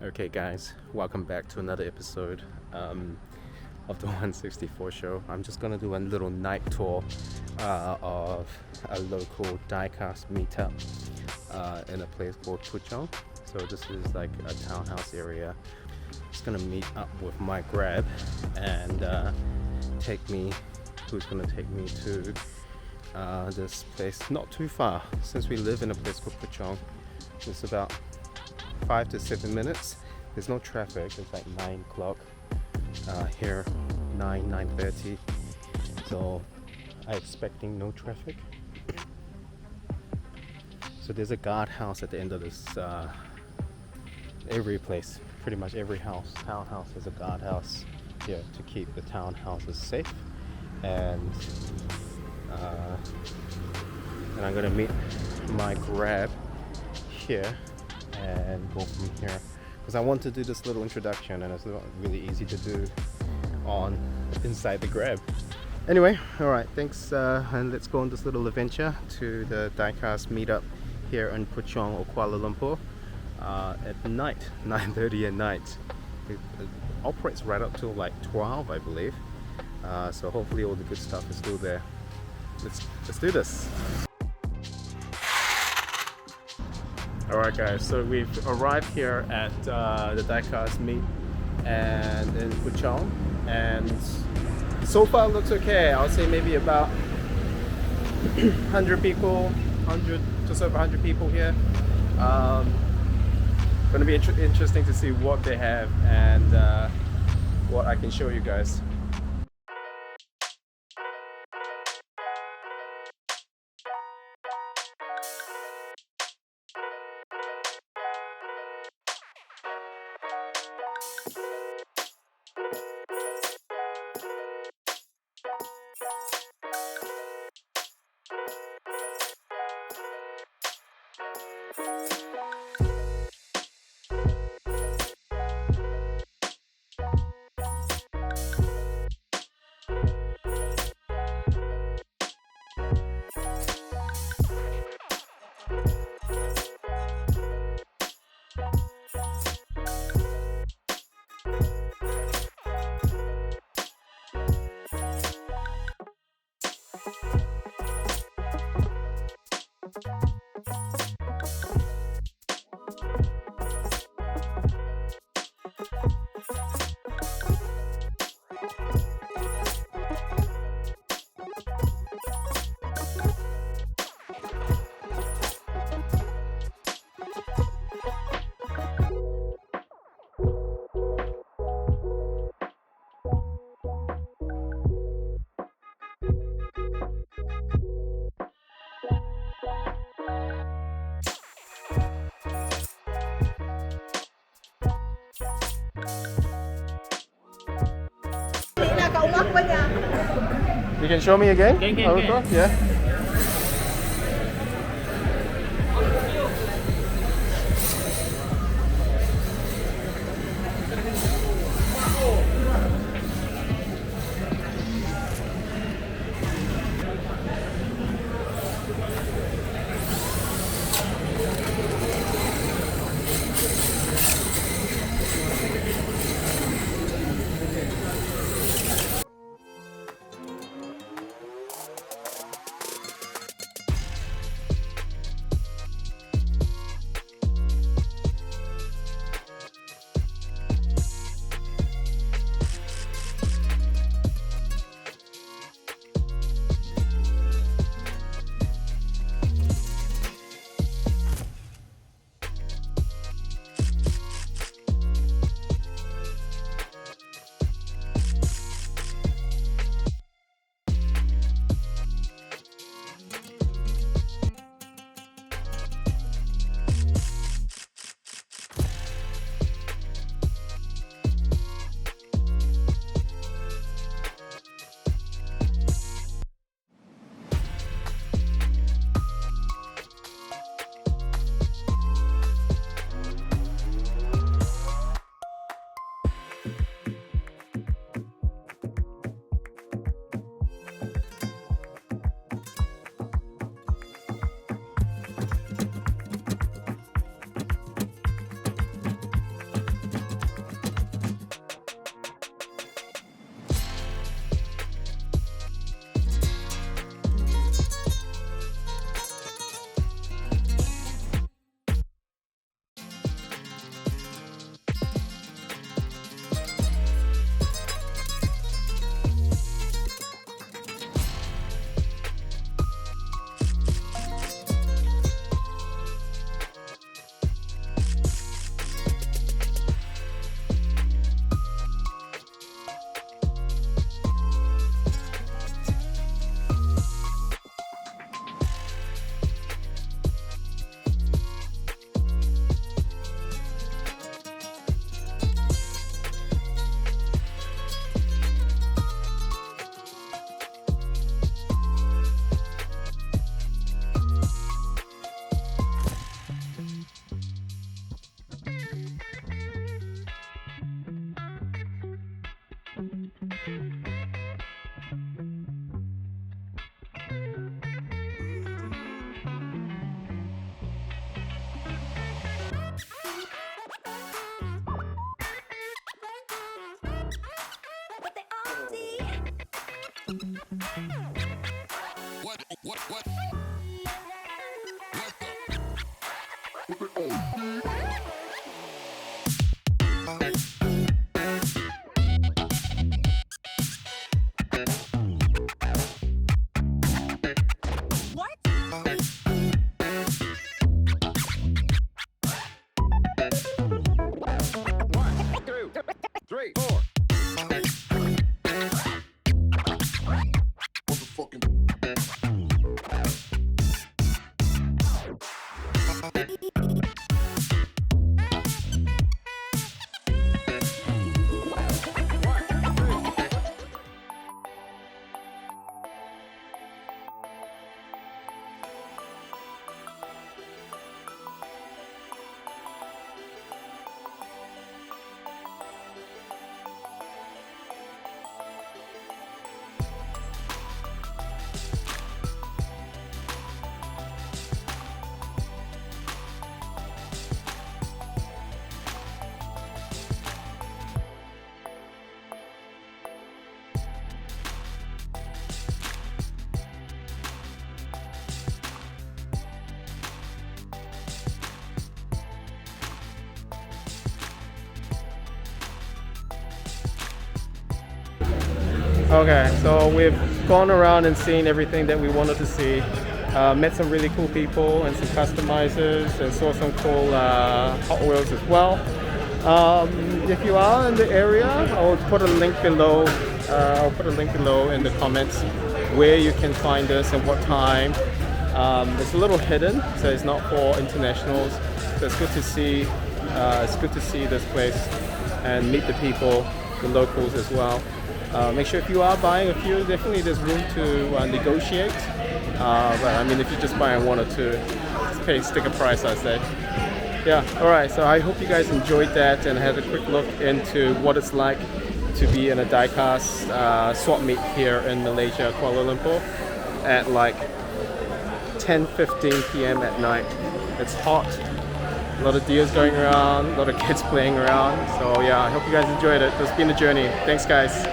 Okay guys, welcome back to another episode of the 164 show. I'm just gonna do a little night tour of a local diecast meetup in a place called Puchong. So this is like a townhouse area. Just gonna meet up with my Grab and who's gonna take me to this place not too far. Since we live in a place called Puchong, it's about 5 to 7 minutes. There's no traffic. It's like 9 o'clock here, 9:30. So I'm expecting no traffic. So there's a guardhouse at the end of this. Every place, pretty much every townhouse has a guardhouse here to keep the townhouses safe. And I'm gonna meet my Grab here and go from here because I want to do this little introduction and it's not really easy to do inside the Grab. Anyway, alright, thanks, and let's go on this little adventure to the diecast meetup here in Puchong or Kuala Lumpur at night, 9:30 at night. It operates right up till like 12, I believe, so hopefully all the good stuff is still there. Let's do this. Alright guys, so we've arrived here at the diecast meet and in Puchong, and so far it looks okay. I'll say maybe about 100 people, just over 100 people here. Gonna be interesting to see what they have and what I can show you guys. You can show me again? Can. Yeah. Okay, so we've gone around and seen everything that we wanted to see. Met some really cool people and some customizers, and saw some cool Hot Wheels as well. If you are in the area, I'll put a link below. I'll put a link below in the comments where you can find us and what time. It's a little hidden, so it's not for internationals. So it's good to see. It's good to see this place and meet the people, the locals as well. Make sure if you are buying a few, definitely there's room to negotiate. But I mean, if you're just buying one or two, just pay sticker price, I say. Yeah, alright, so I hope you guys enjoyed that and had a quick look into what it's like to be in a die-cast swap meet here in Malaysia, Kuala Lumpur, at like 10:15 p.m. at night. It's hot, a lot of deers going around, a lot of kids playing around. So yeah, I hope you guys enjoyed it. It's been a journey. Thanks guys.